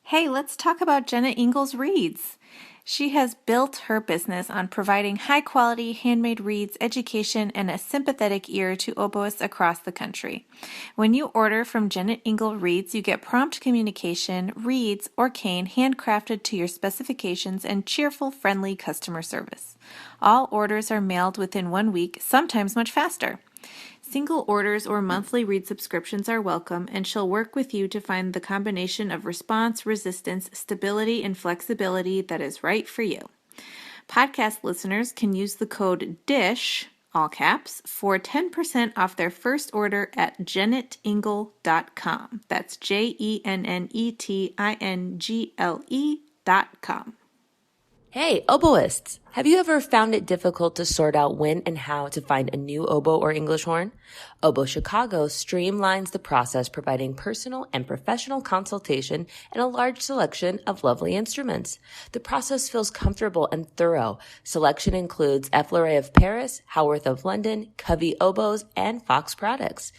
Hey, let's talk about Jenna Ingalls Reeds. She has built her business on providing high-quality handmade reeds, education, and a sympathetic ear to oboists across the country. When you order from Jenna Ingalls Reeds, you get prompt communication, reeds, or cane handcrafted to your specifications, and cheerful, friendly customer service. All orders are mailed within 1 week, sometimes much faster. Single orders or monthly read subscriptions are welcome, and she'll work with you to find the combination of response, resistance, stability, and flexibility that is right for you. Podcast listeners can use the code DISH, all caps, for 10% off their first order at JennettIngle.com. That's JENNETINGLE.com. Hey, oboists! Have you ever found it difficult to sort out when and how to find a new oboe or English horn? Oboe Chicago streamlines the process, providing personal and professional consultation and a large selection of lovely instruments. The process feels comfortable and thorough. Selection includes Effleurette of Paris, Howarth of London, Covey oboes, and Fox products.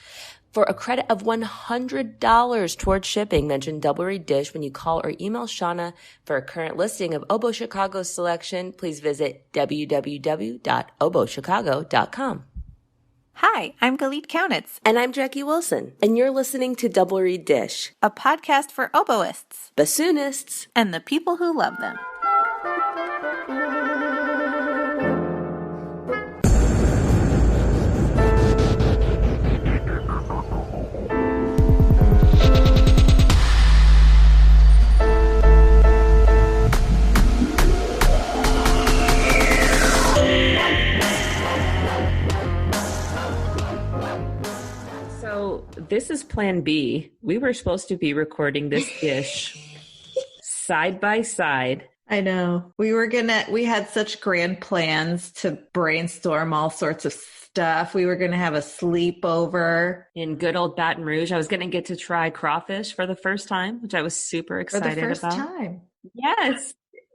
For a credit of $100 towards shipping, mention Double Reed Dish when you call or email Shauna. For a current listing of Oboe Chicago's selection, please visit www.oboechicago.com. Hi, I'm Galit Kaunitz. And I'm Jackie Wilson. And you're listening to Double Reed Dish, a podcast for oboists, bassoonists, and the people who love them. This is plan B. We were supposed to be recording this dish side by side. I know. We had such grand plans to brainstorm all sorts of stuff. We were going to have a sleepover in good old Baton Rouge. I was going to get to try crawfish for the first time, which I was super excited about. For the first time. Yes.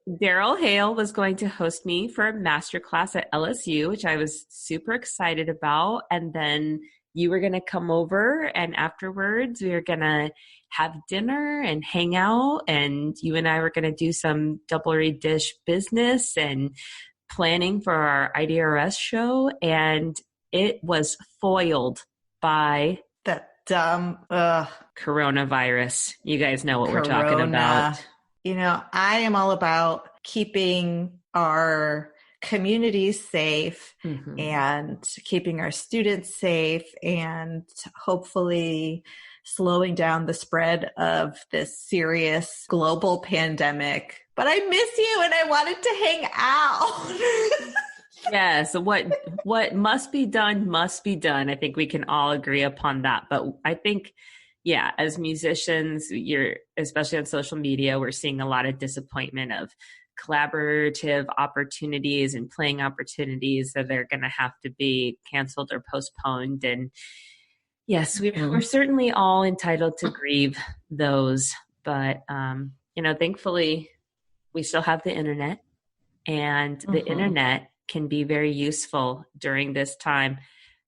Daryl Hale was going to host me for a masterclass at LSU, which I was super excited about. And then you were going to come over, and afterwards we were going to have dinner and hang out, and you and I were going to do some Double Reed Dish business and planning for our IDRS show, and it was foiled by that dumb coronavirus. You guys know what we're talking about. You know, I am all about keeping our communities safe and keeping our students safe and hopefully slowing down the spread of this serious global pandemic. But I miss you and I wanted to hang out. Yes, what must be done must be done. I think we can all agree upon that. But I think, yeah, as musicians, especially on social media, we're seeing a lot of disappointment of collaborative opportunities and playing opportunities that are going to have to be canceled or postponed. And yes, we're certainly all entitled to grieve those. But, thankfully, we still have the internet, and the internet can be very useful during this time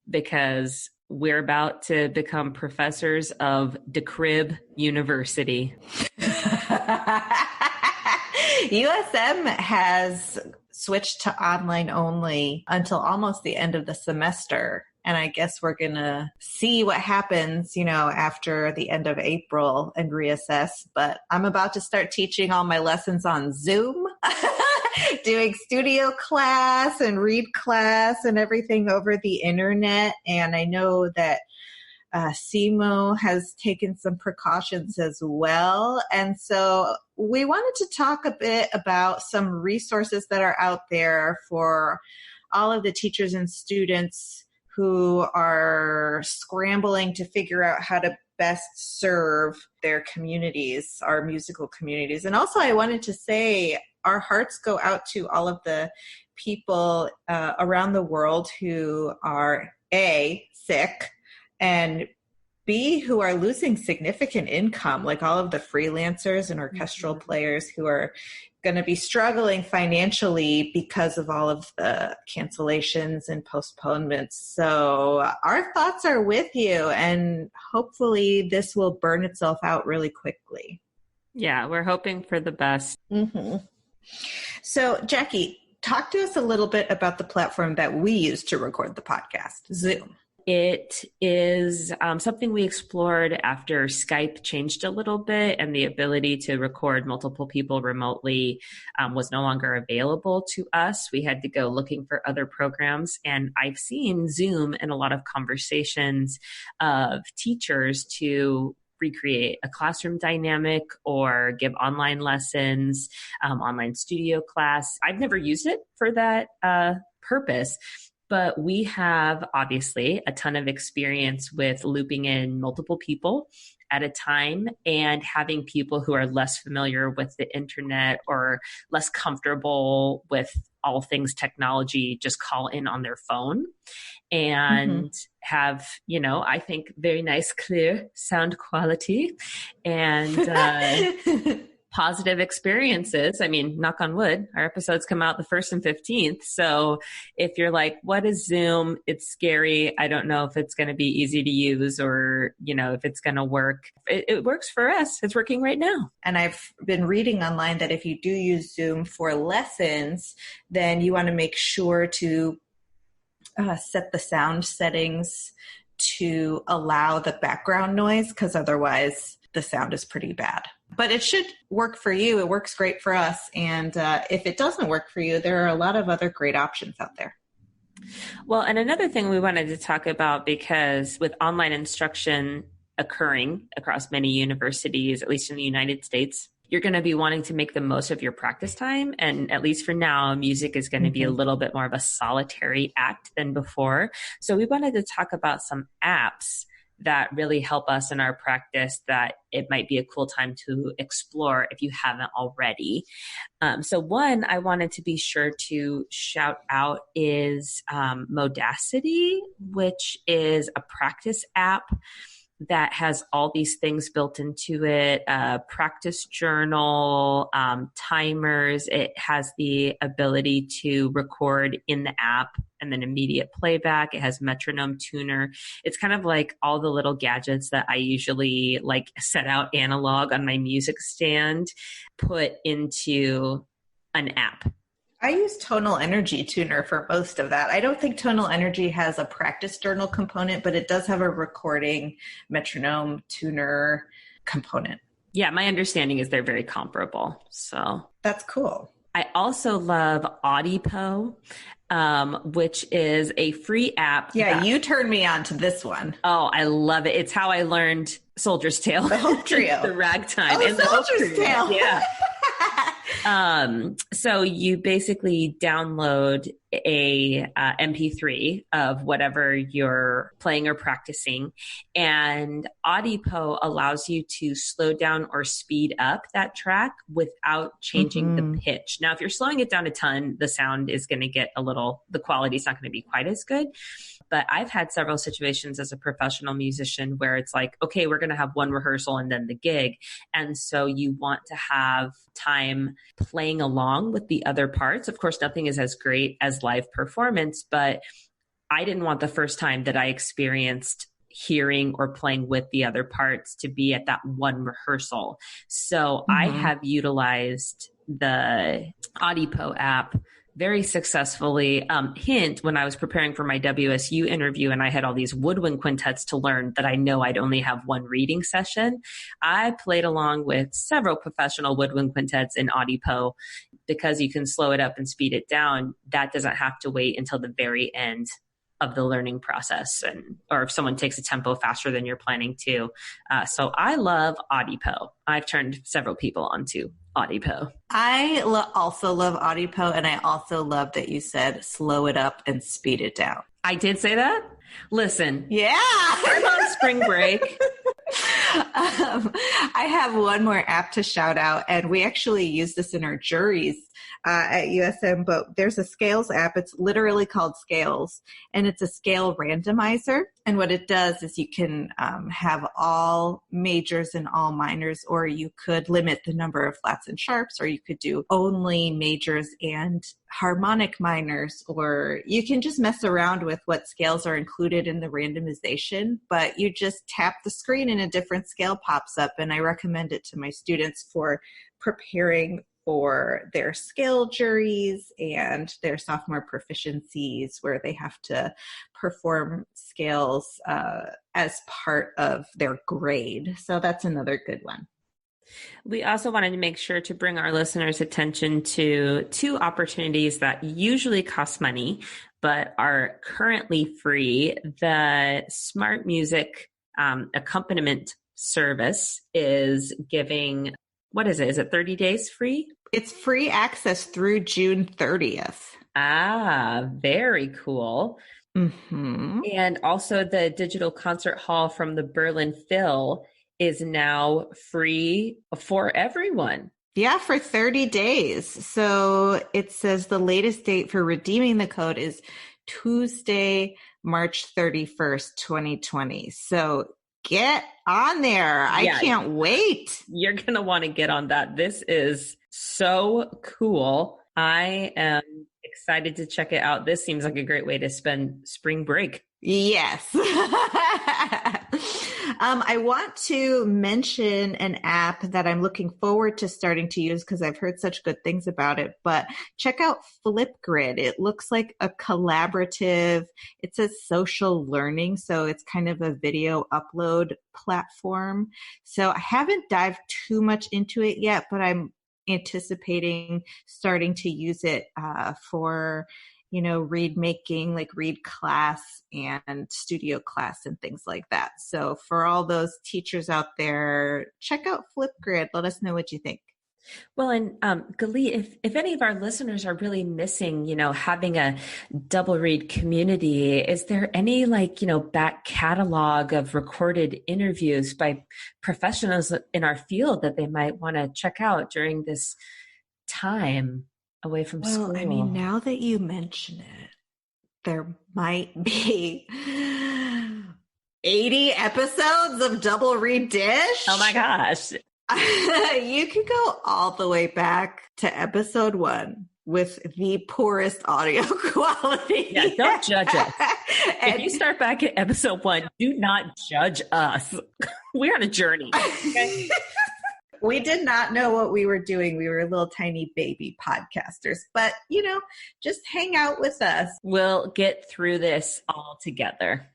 because we're about to become professors of DeCrib University. USM has switched to online only until almost the end of the semester. And I guess we're going to see what happens, after the end of April and reassess. But I'm about to start teaching all my lessons on Zoom, doing studio class and read class and everything over the internet. And I know that SEMO has taken some precautions as well. And so we wanted to talk a bit about some resources that are out there for all of the teachers and students who are scrambling to figure out how to best serve their communities, our musical communities. And also I wanted to say our hearts go out to all of the people around the world who are A, sick, and B, who are losing significant income, like all of the freelancers and orchestral players who are going to be struggling financially because of all of the cancellations and postponements. So our thoughts are with you, and hopefully this will burn itself out really quickly. Yeah, we're hoping for the best. Mm-hmm. So, Jackie, talk to us a little bit about the platform that we use to record the podcast, Zoom. It is something we explored after Skype changed a little bit and the ability to record multiple people remotely was no longer available to us. We had to go looking for other programs. And I've seen Zoom in a lot of conversations of teachers to recreate a classroom dynamic or give online lessons, online studio class. I've never used it for that purpose. But we have obviously a ton of experience with looping in multiple people at a time and having people who are less familiar with the internet or less comfortable with all things technology just call in on their phone and have, I think very nice, clear sound quality and positive experiences. I mean, knock on wood, our episodes come out the 1st and 15th. So if you're like, what is Zoom? It's scary. I don't know if it's going to be easy to use or, if it's going to work. It works for us. It's working right now. And I've been reading online that if you do use Zoom for lessons, then you want to make sure to set the sound settings to allow the background noise, because otherwise the sound is pretty bad. But it should work for you. It works great for us. And if it doesn't work for you, there are a lot of other great options out there. Well, and another thing we wanted to talk about, because with online instruction occurring across many universities, at least in the United States, you're going to be wanting to make the most of your practice time. And at least for now, music is going to be a little bit more of a solitary act than before. So we wanted to talk about some apps that really help us in our practice that it might be a cool time to explore if you haven't already. So one I wanted to be sure to shout out is Modacity, which is a practice app that has all these things built into it, practice journal, timers. It has the ability to record in the app and then immediate playback. It has metronome tuner. It's kind of like all the little gadgets that I usually like set out analog on my music stand, put into an app. I use Tonal Energy Tuner for most of that. I don't think Tonal Energy has a practice journal component, but it does have a recording metronome tuner component. Yeah, my understanding is they're very comparable. So that's cool. I also love Audipo, which is a free app. Yeah, you turned me on to this one. Oh, I love it. It's how I learned Soldier's Tale. The Hope Trio. The Ragtime. Oh, Soldier's Tale. Yeah. So you basically download a MP3 of whatever you're playing or practicing, and Audipo allows you to slow down or speed up that track without changing the pitch. Now, if you're slowing it down a ton, the sound is going to get the quality is not going to be quite as good. But I've had several situations as a professional musician where it's like, okay, we're going to have one rehearsal and then the gig. And so you want to have time playing along with the other parts. Of course, nothing is as great as live performance, but I didn't want the first time that I experienced hearing or playing with the other parts to be at that one rehearsal. So I have utilized the Audipo app very successfully. Hint, when I was preparing for my WSU interview and I had all these woodwind quintets to learn that I know I'd only have one reading session, I played along with several professional woodwind quintets in Audipo. Because you can slow it up and speed it down, that doesn't have to wait until the very end of the learning process, or if someone takes a tempo faster than you're planning to. So I love Audipo. I've turned several people onto Audipo. I also love Audipo, and I also love that you said slow it up and speed it down. I did say that? Listen. Yeah. I'm on spring break. I have one more app to shout out, and we actually use this in our juries at USM, but there's a Scales app. It's literally called Scales, and it's a scale randomizer. And what it does is you can have all majors and all minors, or you could limit the number of flats and sharps, or you could do only majors and harmonic minors, or you can just mess around with what scales are included in the randomization, but you just tap the screen and a different scale pops up. And I recommend it to my students for preparing for their scale juries and their sophomore proficiencies, where they have to perform scales as part of their grade. So that's another good one. We also wanted to make sure to bring our listeners' attention to two opportunities that usually cost money, but are currently free. The Smart Music accompaniment service is giving, what is it? Is it 30 days free? It's free access through June 30th. Ah, very cool. Mm-hmm. And also the digital concert hall from the Berlin Phil is now free for everyone. Yeah, for 30 days. So it says the latest date for redeeming the code is Tuesday, March 31st, 2020. So get on there. Yeah, I can't wait. You're going to want to get on that. This is so cool. I am excited to check it out. This seems like a great way to spend spring break. Yes. I want to mention an app that I'm looking forward to starting to use because I've heard such good things about it, but check out Flipgrid. It looks like a collaborative, it says social learning, so it's kind of a video upload platform. So I haven't dived too much into it yet, but I'm anticipating starting to use it for read making, like read class and studio class and things like that. So for all those teachers out there, check out Flipgrid. Let us know what you think. Well, and Galit, if any of our listeners are really missing, having a double read community, is there any back catalog of recorded interviews by professionals in our field that they might want to check out during this time away from school? Well, I mean, now that you mention it, there might be 80 episodes of Double Read Dish. Oh my gosh. You could go all the way back to episode 1 with the poorest audio quality. Yeah, don't judge us. If you start back at episode 1, do not judge us. We're on a journey. Okay? We did not know what we were doing. We were little tiny baby podcasters, but just hang out with us. We'll get through this all together.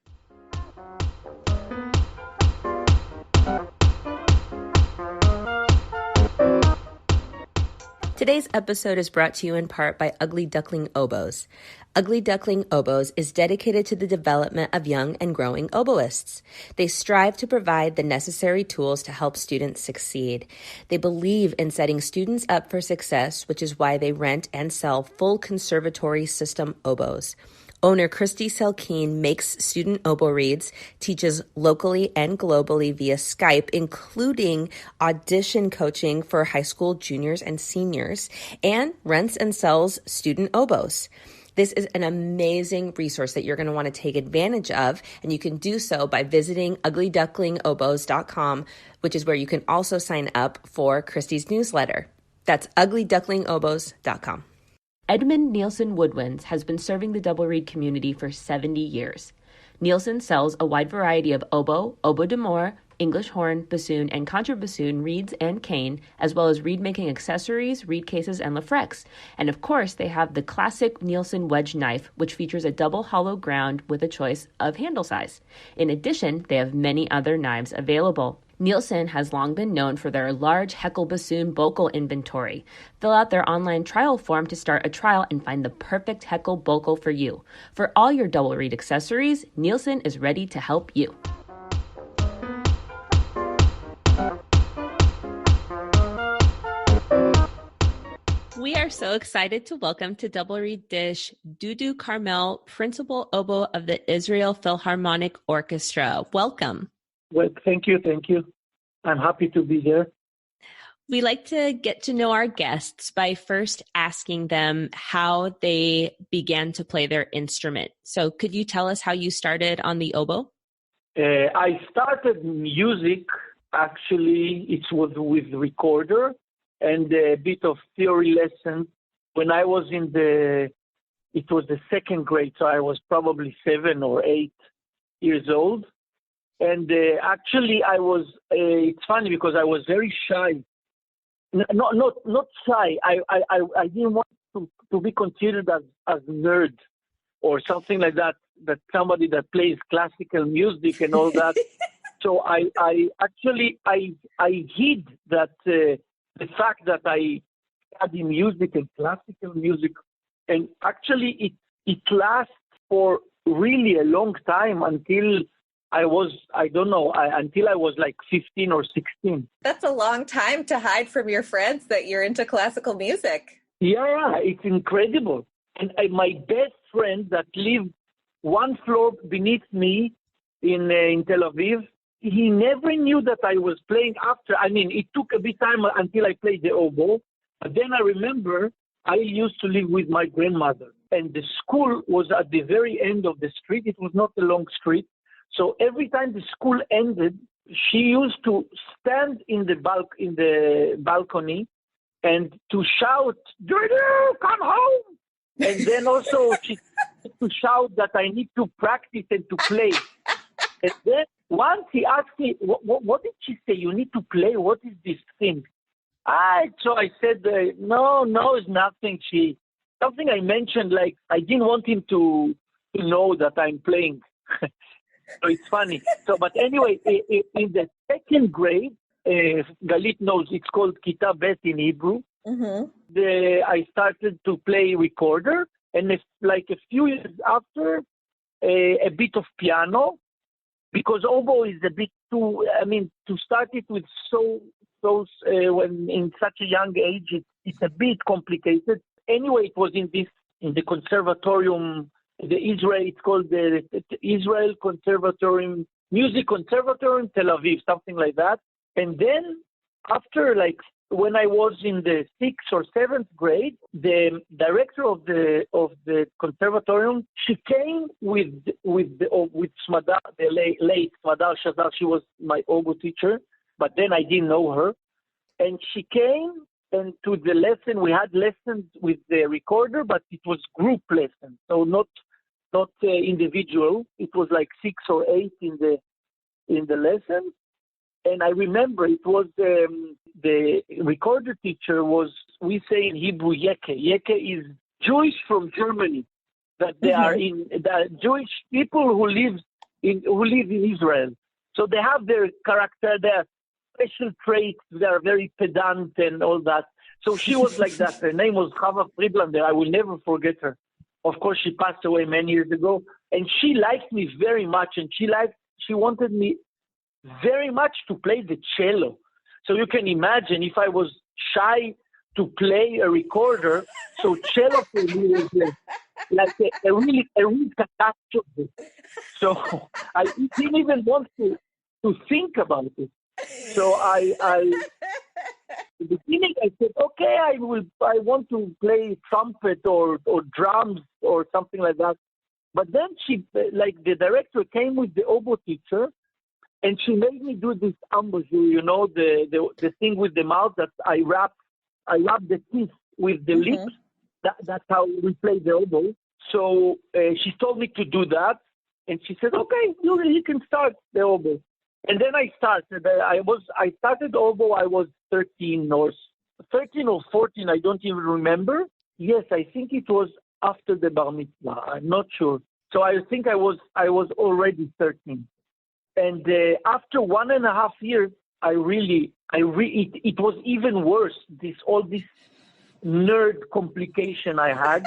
Today's episode is brought to you in part by Ugly Duckling Oboes. Ugly Duckling Oboes is dedicated to the development of young and growing oboists. They strive to provide the necessary tools to help students succeed. They believe in setting students up for success, which is why they rent and sell full conservatory system oboes. Owner Christy Selkeen makes student oboe reads, teaches locally and globally via Skype, including audition coaching for high school juniors and seniors, and rents and sells student oboes. This is an amazing resource that you're going to want to take advantage of, and you can do so by visiting uglyducklingoboes.com, which is where you can also sign up for Christy's newsletter. That's uglyducklingoboes.com. Edmund Nielsen Woodwinds has been serving the double reed community for 70 years. Nielsen sells a wide variety of oboe, oboe d'amore, English horn, bassoon, and contrabassoon reeds and cane, as well as reed-making accessories, reed cases, and lafrex. And of course, they have the classic Nielsen wedge knife, which features a double hollow ground with a choice of handle size. In addition, they have many other knives available. Nielsen has long been known for their large Heckel bassoon bocal inventory. Fill out their online trial form to start a trial and find the perfect Heckel bocal for you. For all your double reed accessories, Nielsen is ready to help you. We are so excited to welcome to Double Reed Dish Dudu Carmel, Principal Oboe of the Israel Philharmonic Orchestra. Welcome. Well, thank you. I'm happy to be here. We like to get to know our guests by first asking them how they began to play their instrument. So could you tell us how you started on the oboe? I started music, actually, it was with recorder and a bit of theory lessons when I was it was the second grade, so I was probably 7 or 8 years old. And actually, it's funny because I was very shy. Not shy. I didn't want to be considered as nerd or something like that somebody that plays classical music and all that. So I hid that the fact that I study music and classical music, and actually it lasts for really a long time until I was like 15 or 16. That's a long time to hide from your friends that you're into classical music. Yeah, it's incredible. And my best friend that lived one floor beneath me in Tel Aviv, he never knew that I was playing after. I mean, it took a bit time until I played the oboe. But then I remember I used to live with my grandmother. And the school was at the very end of the street. It was not a long street. So every time the school ended, she used to stand in the balcony and to shout, "Dudu, come home!" And then also she to shout that I need to practice and to play. And then once he asked me, what did she say? You need to play? What is this thing? So I said, no, it's nothing. Something I mentioned, like I didn't want him to know that I'm playing. So it's funny. But anyway, in the second grade, Galit knows it's called Kita Bet in Hebrew. Mm-hmm. I started to play recorder, and like a few years after, a bit of piano, because oboe is a bit too. I mean, to start it with when in such a young age, it's a bit complicated. Anyway, it was in the conservatorium. It's called the Israel Conservatorium, Music Conservatorium, Tel Aviv, something like that. And then after, like, when I was in the 6th or 7th grade, the director of the conservatorium, she came with Smadar, the late Smadar Shazar. She was my oboe teacher, but then I didn't know her. And she came, and to the lesson, we had lessons with the recorder, but it was group lessons, so not individual. It was like 6 or 8 in the lesson. And I remember it was the recorder teacher was, we say in Hebrew, Yeke. Yeke is Jewish from Germany, that they are the Jewish people who live in Israel. So they have their character, their special traits. They are very pedant and all that. So she was like that. Her name was Chava Friedlander. I will never forget her. Of course, she passed away many years ago, and she liked me very much, and she wanted me very much to play the cello. So you can imagine if I was shy to play a recorder, so cello for me was like a real catastrophe. So I didn't even want to think about it. So in the beginning I said, okay, I want to play trumpet or drums or something like that. But then the director came with the oboe teacher, and she made me do this embouchure, the thing with the mouth that I wrap the teeth with the lips. That's how we play the oboe. So she told me to do that, and she said, okay, you can start the oboe. And then I started. I started oboe. I was 13 or 14. I don't even remember. Yes, I think it was after the bar mitzvah. I'm not sure. So I think I was already 13. And after 1.5 years, it was even worse. All this nerd complication I had.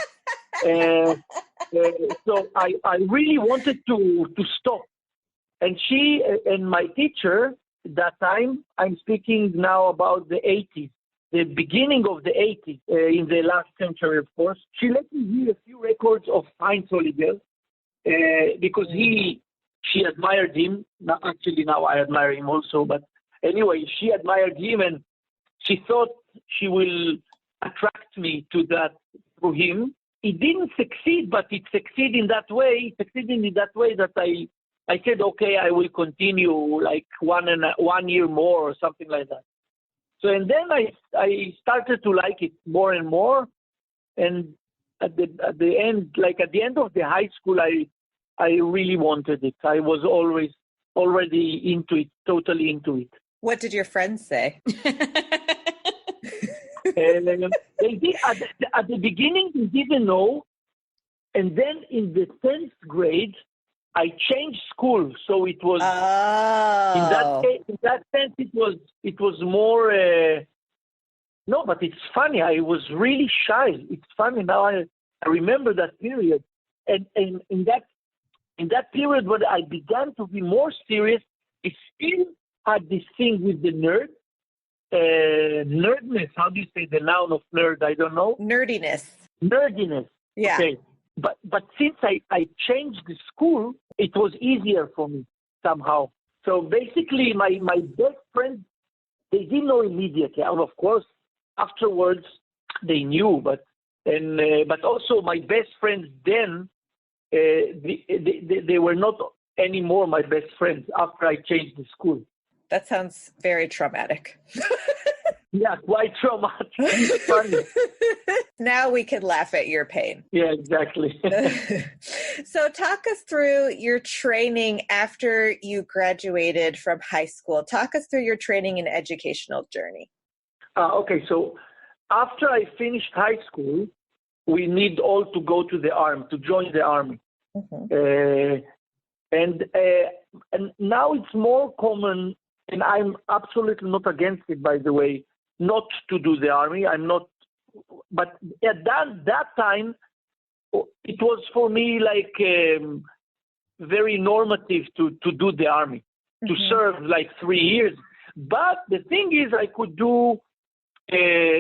So I really wanted to stop. And she and my teacher, that time, I'm speaking now about the 80s, the beginning of the 80s, in the last century, of course. She let me hear a few records of Heinz Holliger because she admired him. Now I admire him also. But anyway, she admired him, and she thought she will attract me to that through him. It didn't succeed, but it succeeded in that way. That I said, okay, I will continue like 1 year more or something like that. So, and then I started to like it more and more. And at the end of the high school, I really wanted it. I was already into it, totally into it. What did your friends say? And they did, at the beginning, they didn't know. And then in the 10th grade, I changed school. So it was, in that sense, it was more, no, but it's funny. I was really shy. It's funny. Now I remember that period. And in that period when I began to be more serious, it still had this thing with the nerdness. How do you say the noun of nerd? I don't know. Nerdiness. Yeah. Okay. But since I changed the school, it was easier for me somehow. So basically, my best friends, they didn't know immediately. And of course, afterwards, they knew. But also my best friends then, they were not anymore my best friends after I changed the school. That sounds very traumatic. Yeah, quite traumatic. It's funny. Now we can laugh at your pain. Yeah, exactly. So talk us through your training after you graduated from high school. Talk us through your training and educational journey. Okay, so after I finished high school, we need all to go to the army, to join the army. Mm-hmm. And now it's more common, and I'm absolutely not against it, by the way, not to do the army. I'm not, but at that time, it was for me like very normative to do the army, to serve like 3 years. But the thing is,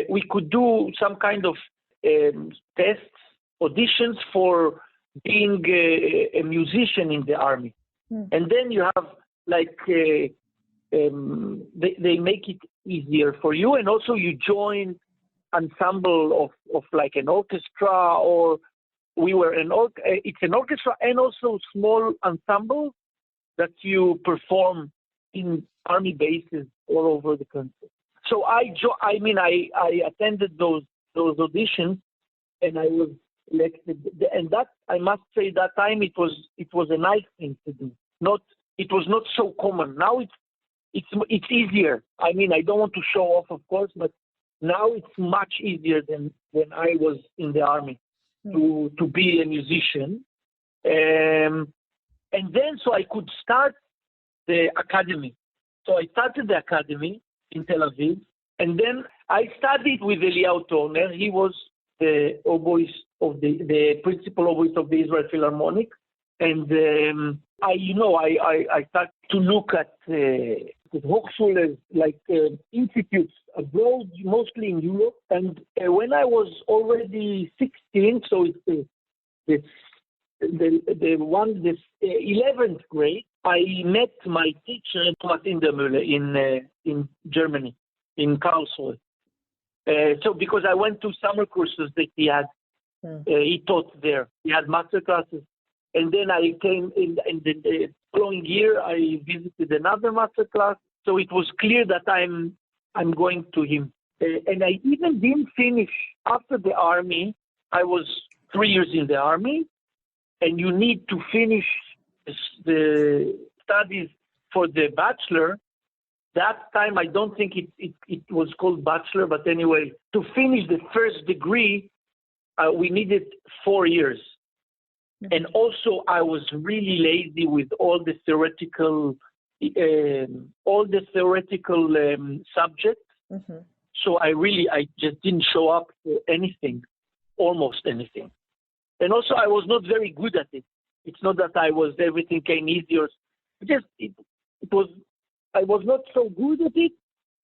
we could do some kind of tests, auditions for being a musician in the army. And then you have like, they make it easier for you. And also you join ensemble of like an orchestra, or it's an orchestra and also small ensemble that you perform in army bases all over the country. So I attended those auditions, and I was elected. And that, I must say, that time it was a nice thing to do. It was not so common. Now it's easier. I mean, I don't want to show off, of course, but now it's much easier than when I was in the army to be a musician. And then so I could start the academy. So I started the academy in Tel Aviv, and then I studied with Eliyahu Turner. He was the oboist of the principal oboist of the Israel Philharmonic, and I started to look at the Hochschulen, like institutes abroad, mostly in Europe. And when I was already 16, so it's the 11th grade, I met my teacher, Thomas Indermüller, in Germany, in Karlsruhe. So because I went to summer courses that he had, he taught there. He had master classes. And then I came in the following year, I visited another master class. So it was clear that I'm going to him. And I even didn't finish after the army. I was 3 years in the army, and you need to finish the studies for the bachelor. That time, I don't think it was called bachelor, but anyway, to finish the first degree, we needed 4 years. And also, I was really lazy with all the theoretical subjects. So I just didn't show up for anything, almost anything. And also, I was not very good at it. It's not that everything came easier. I was not so good at it.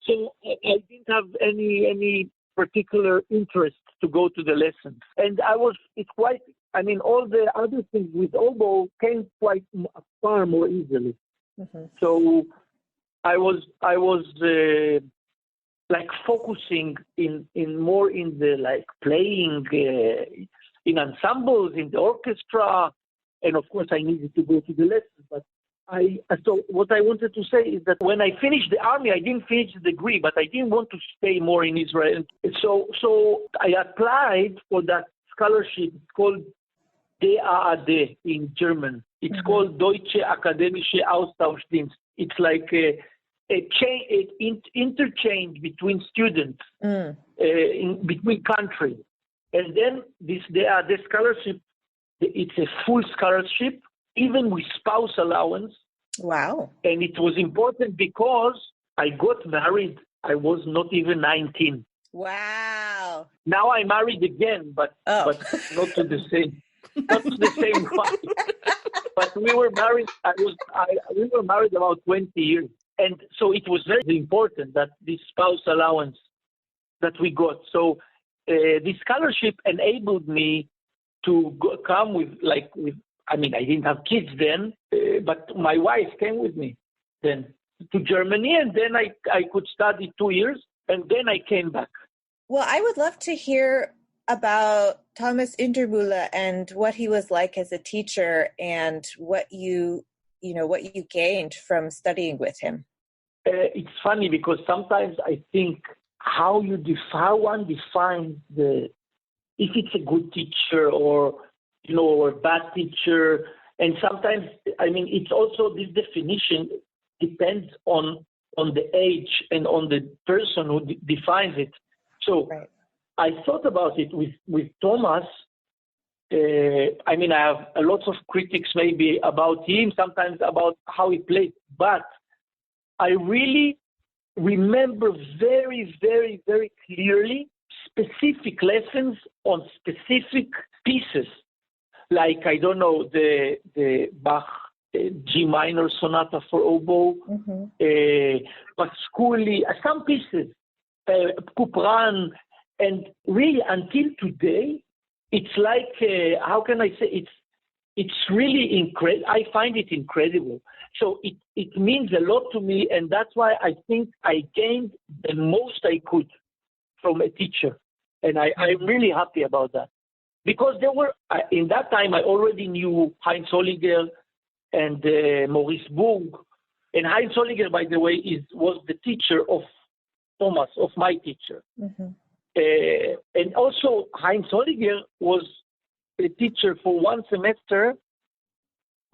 So I didn't have any particular interest to go to the lessons. And all the other things with oboe came far more easily. So I was like focusing in more in the like playing in ensembles, in the orchestra, and of course I needed to go to the lessons. But so what I wanted to say is that when I finished the army, I didn't finish the degree, but I didn't want to stay more in Israel. So I applied for that scholarship. It's called DAAD in German. It's called Deutsche Akademische Austauschdienst. It's like a interchange between students, between countries. And then this DAAD scholarship, it's a full scholarship, even with spouse allowance. Wow. And it was important because I got married. I was not even 19. Wow. Now I'm married again, but not to the same, not to the same wife. But we were married. We were married about 20 years, and so it was very important that this spouse allowance that we got. So the scholarship enabled me to come with. I mean, I didn't have kids then, but my wife came with me then to Germany, and then I could study 2 years, and then I came back. Well, I would love to hear about Thomas Indermüller and what he was like as a teacher, and what you gained from studying with him. It's funny because sometimes I think how one defines if it's a good teacher or a bad teacher. And sometimes, I mean, it's also this definition depends on the age and on the person who defines it. So right. I thought about it with Thomas. I mean, I have a lot of critics maybe about him, sometimes about how he played, but I really remember very, very, very clearly specific lessons on specific pieces. Like, I don't know, the Bach G minor sonata for oboe, Pasculi, some pieces, Couperin, and really until today, it's like, how can I say, it's really incredible. I find it incredible. So it means a lot to me, and that's why I think I gained the most I could from a teacher. And I'm really happy about that. Because there were, in that time, I already knew Heinz Holliger and Maurice Burg. And Heinz Holliger, by the way, was the teacher of Thomas, of my teacher. And also, Heinz Holliger was a teacher for one semester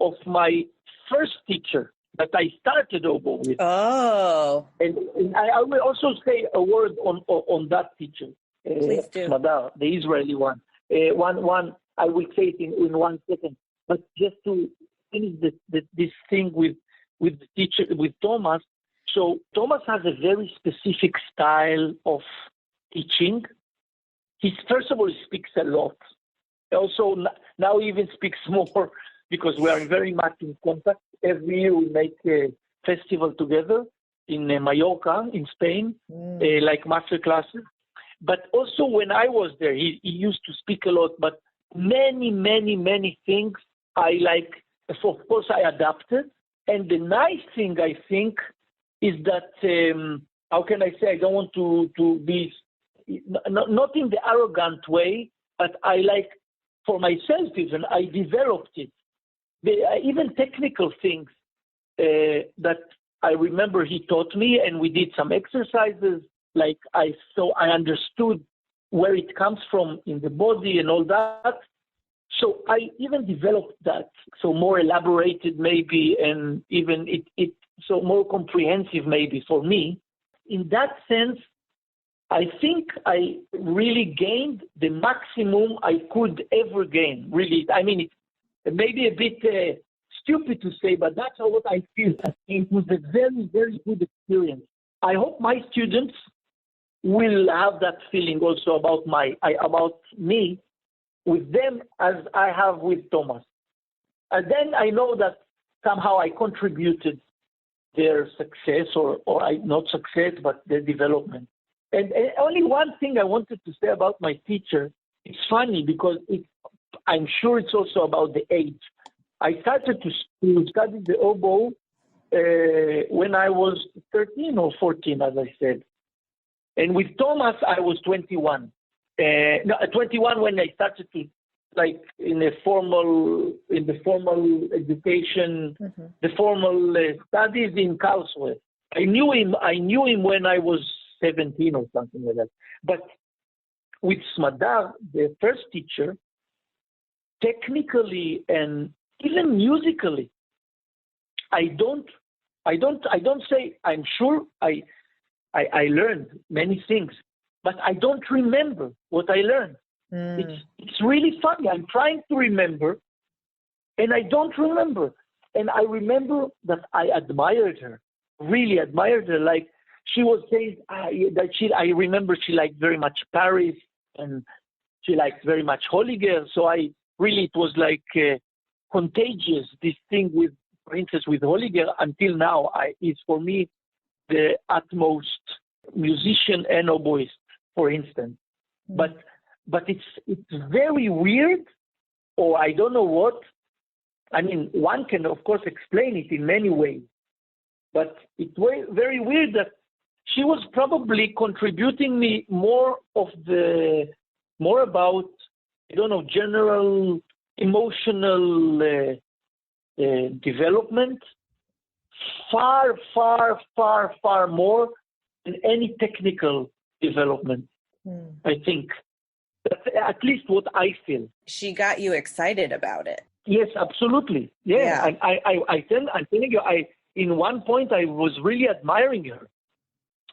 of my first teacher that I started oboe with. Oh. And I will also say a word on that teacher. Please do. Madar, the Israeli one. One, I will say it in 1 second. But just to finish this thing with the teacher, with Thomas. So Thomas has a very specific style of teaching. First of all, he speaks a lot. Also, now he even speaks more because we are very much in contact. Every year we make a festival together in Mallorca, in Spain, like master classes. But also when I was there, he used to speak a lot, but many, many, many things I like, of course I adapted. And the nice thing, I think, is that, how can I say, I don't want to be, not in the arrogant way, but I like, for myself even, I developed it. Even technical things that I remember he taught me, and we did some exercises, like I understood where it comes from in the body and all that. So I even developed that, so more elaborated maybe, and even it so more comprehensive maybe for me. In that sense, I think I really gained the maximum I could ever gain. Really, I mean, it may be a bit stupid to say, but that's what I feel. It was a very, very good experience. I hope my students will have that feeling also about me with them as I have with Thomas. And then I know that somehow I contributed their success or not success, but their development. And only one thing I wanted to say about my teacher. It's funny because I'm sure it's also about the age. I started to study the oboe when I was 13 or 14, as I said. And with Thomas, I was 21. No, 21 when I started to, like, in the formal education, the formal studies in Karlsruhe. I knew him when I was 17 or something like that. But with Smadar, the first teacher, technically and even musically, I don't say, I'm sure I learned many things, but I don't remember what I learned. It's really funny. I'm trying to remember, and I don't remember. And I remember that I admired her, really admired her. Like she was saying I remember she liked very much Paris, and she liked very much Holliger. So it was like contagious, this thing with, for instance, with Holliger until now is for me the utmost musician and oboist, for instance. But it's very weird, or I don't know what. I mean, one can of course explain it in many ways, but it's very weird that she was probably contributing me more about, I don't know, general emotional development, far more than any technical development. I think that's at least what I feel. She got you excited about it. Yes, absolutely. Yeah. I'm telling you, in one point I was really admiring her,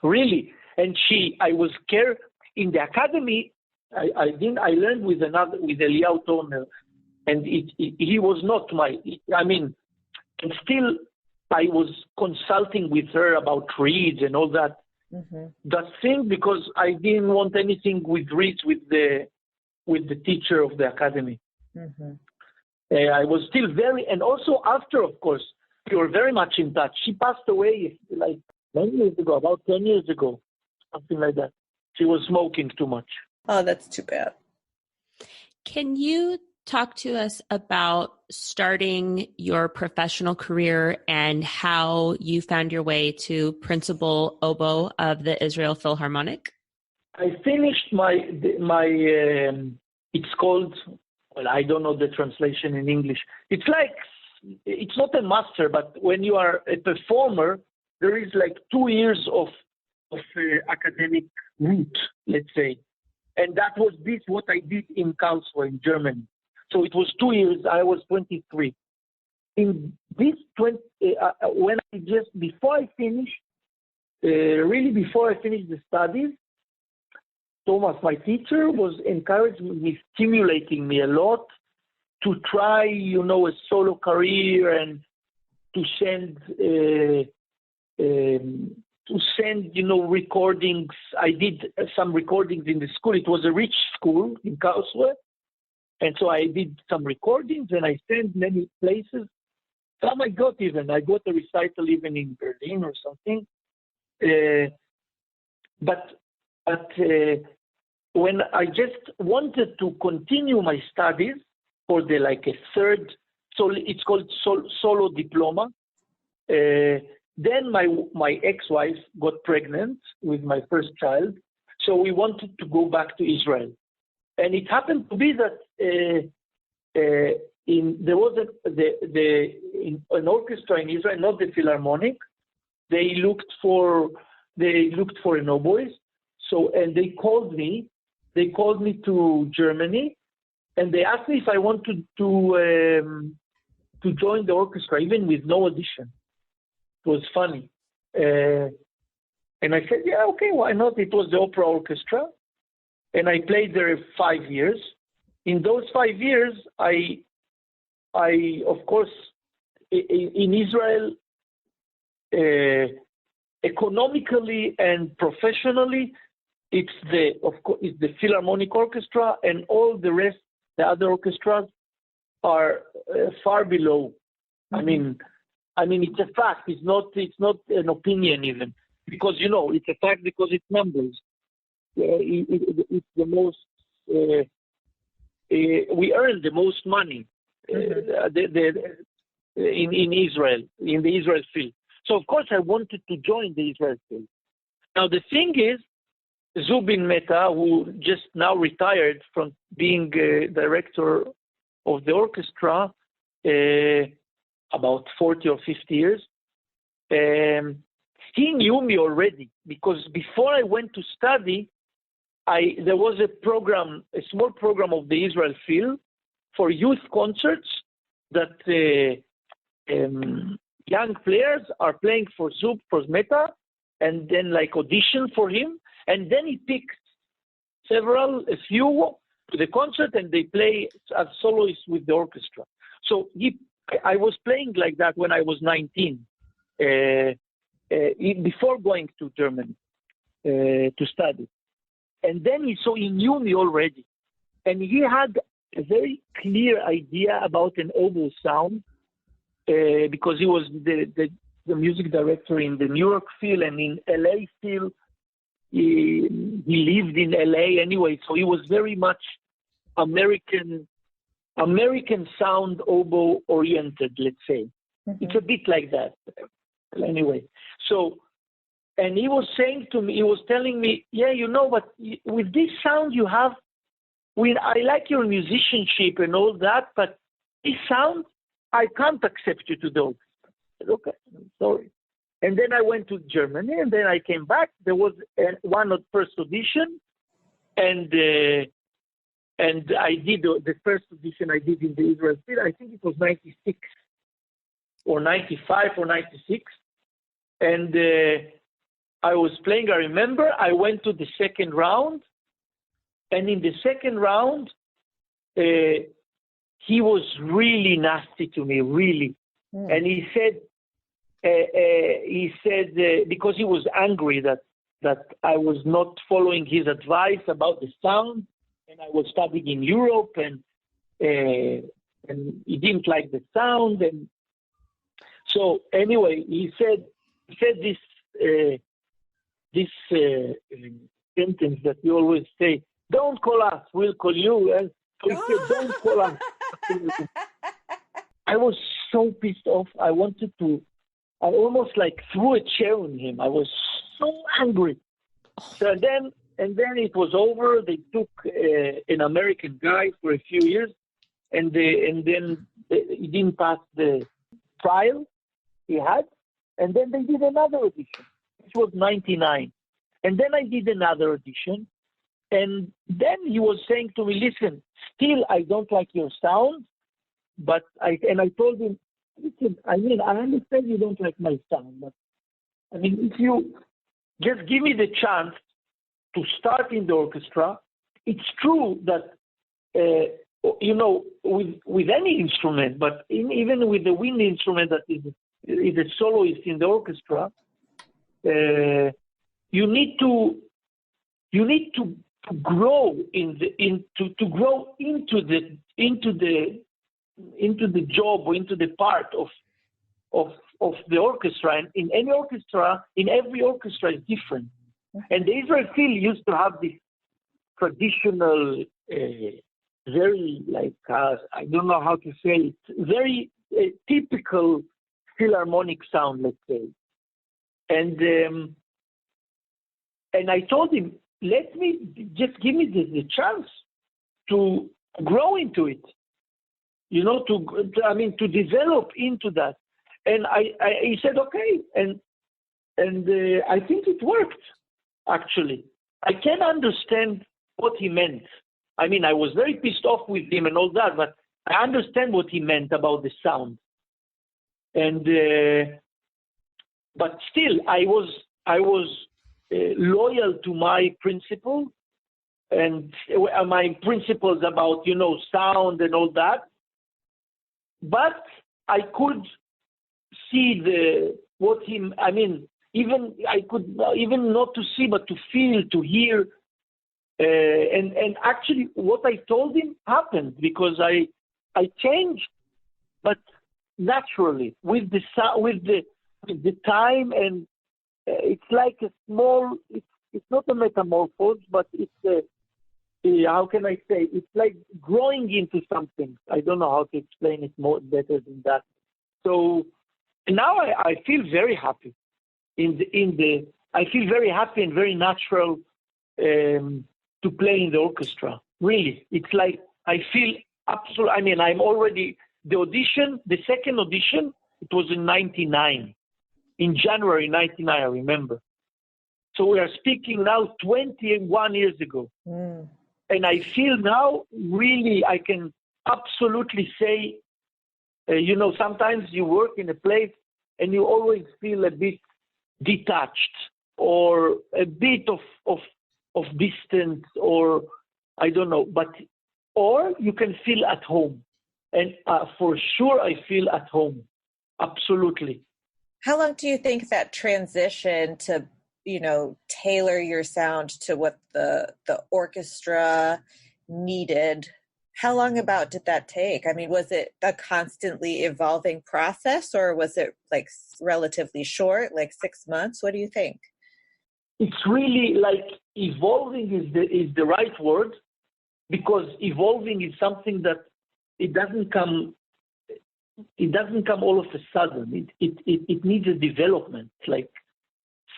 really. And I was scared in the academy. I learned with Eliyahu Turner, and he was not and still I was consulting with her about reeds and all that. That thing, because I didn't want anything with reeds with the teacher of the academy. I was still and also after, of course, we were very much in touch. She passed away like 10 years ago, about 10 years ago, something like that. She was smoking too much. Oh, that's too bad. Can you talk to us about starting your professional career and how you found your way to principal oboe of the Israel Philharmonic? I finished my it's called, well, I don't know the translation in English. It's not a master, but when you are a performer, there is like 2 years of academic route, let's say. And that was what I did in Karlsruhe in Germany. So it was 2 years. I was 23. In this before I finished the studies, Thomas, my teacher, was encouraging me, stimulating me a lot to try, a solo career and to send, recordings. I did some recordings in the school. It was a rich school in Karlsruhe. And so I did some recordings and I sent many places. Some I got a recital even in Berlin or something. But when I just wanted to continue my studies for a third, so it's called solo diploma. Then my ex-wife got pregnant with my first child, so we wanted to go back to Israel. And it happened to be that there was an orchestra in Israel, not the Philharmonic. They looked for an oboist. So, and they called me to Germany, and they asked me if I wanted to join the orchestra, even with no audition. It was funny. And I said, yeah, okay, why not? It was the opera orchestra. And I played there 5 years. In those 5 years, I of course, in Israel, economically and professionally, it's the Philharmonic Orchestra, and all the rest, the other orchestras, are far below. Mm-hmm. I mean, it's a fact. It's not an opinion even, because it's a fact because it's numbers. It's the most. We earn the most money in Israel, in the Israel field. So of course I wanted to join the Israel field. Now the thing is Zubin Mehta, who just now retired from being director of the orchestra about 40 or 50 years. He knew me already because before I went to study, there was a small program of the Israel Phil for youth concerts that young players are playing for Mehta, and then like audition for him, and then he picked a few to the concert, and they play as soloists with the orchestra. So I was playing like that when I was 19, before going to Germany to study. And then he knew me already, and he had a very clear idea about an oboe sound because he was the music director in the New York Phil and in LA Phil. He lived in LA anyway, so he was very much American sound oboe oriented, let's say. Mm-hmm. It's a bit like that. Anyway, and he was saying to me, he was telling me, yeah, but with this sound you have, I like your musicianship and all that, but this sound, I can't accept you to do. I said, okay, I'm sorry. And then I went to Germany, and then I came back. There was one first audition, and I did the first audition I did in the Israel Phil. I think it was 96 or 95 or 96. And I was playing, I remember, I went to the second round. And in the second round, he was really nasty to me, really. Mm. And he said, because he was angry that I was not following his advice about the sound, and I was studying in Europe, and he didn't like the sound. And so anyway, he said this sentence that you always say, don't call us, we'll call you. And so he said, don't call us. I was so pissed off. I almost like threw a chair on him. I was so angry. So then it was over. They took an American guy for a few years, and then he didn't pass the trial he had. And then they did another audition, which was 99. And then I did another audition. And then he was saying to me, listen, still I don't like your sound, but I told him, listen, I understand you don't like my sound, but if you just give me the chance to start in the orchestra, it's true that, with any instrument, but even with the wind instrument that is a soloist in the orchestra, you need to grow to grow into the job or into the part of the orchestra. And in every orchestra is different. And the Israel Phil used to have this traditional, very I don't know how to say it, very typical Philharmonic sound, let's say. And I told him, let me just give me the chance to grow into it, to develop into that. And he said, okay. And I think it worked, actually. I can understand what he meant. I was very pissed off with him and all that, but I understand what he meant about the sound. And, but still, I was loyal to my principle and my principles about, sound and all that. But I could see I could even not to see, but to feel, to hear. And actually what I told him happened because I changed, but naturally with the time, and it's like a small, it's not a metamorphosis, but it's how can I say, it's like growing into something. I don't know how to explain it better than that. So now I feel very happy I feel very happy and very natural to play in the orchestra. Really, it's like I feel absolutely. I mean, I'm already the second audition. It was in '99, in January '99. I remember. So we are speaking now 21 years ago, and I feel now really I can absolutely say, sometimes you work in a place and you always feel a bit detached or a bit of distance, or I don't know, or you can feel at home. And for sure, I feel at home. Absolutely. How long do you think that transition to, tailor your sound to what the orchestra needed, how long about did that take? I mean, was it a constantly evolving process, or was it like relatively short, like 6 months? What do you think? It's really like evolving is the right word, because evolving is something that it doesn't come all of a sudden. It needs a development, like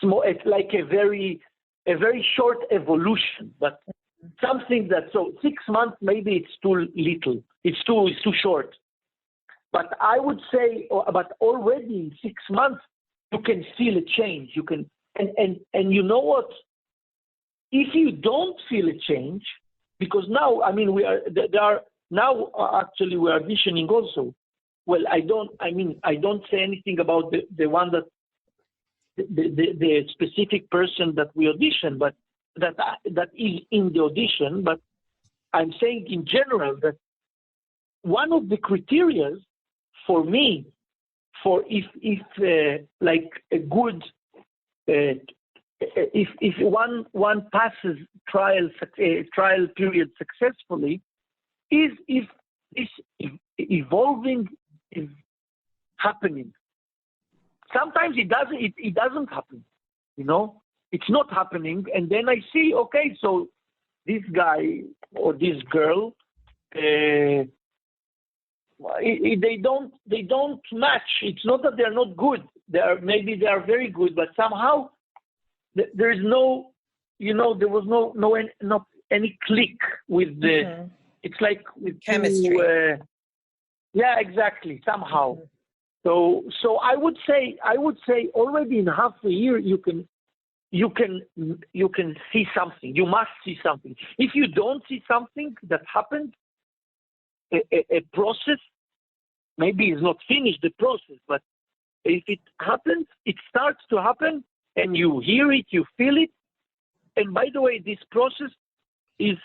small. It's like a very short evolution, but something that, so 6 months maybe it's too little. It's too short. But I would say, but already in 6 months you can feel a change. You can, and you know what? If you don't feel a change, because now, I mean, now actually we're auditioning also. Well, I don't say anything about the one that the specific person that we audition, but that is in the audition. But I'm saying in general that one of the criteria for me, for if like a good, if one passes trial period successfully, is if this evolving is happening. Sometimes it doesn't happen, it's not happening, and then I see, okay, so this guy or this girl, they don't match. It's not that they're not good. Maybe they are very good, but somehow there is no, there was no any click with the. Mm-hmm. It's like with chemistry. Yeah, exactly. Somehow. Mm-hmm. So I would say already in half a year you can see something. You must see something. If you don't see something that happened, a process maybe is not finished, the process, but if it happens, it starts to happen, and you hear it, you feel it. And by the way, this process is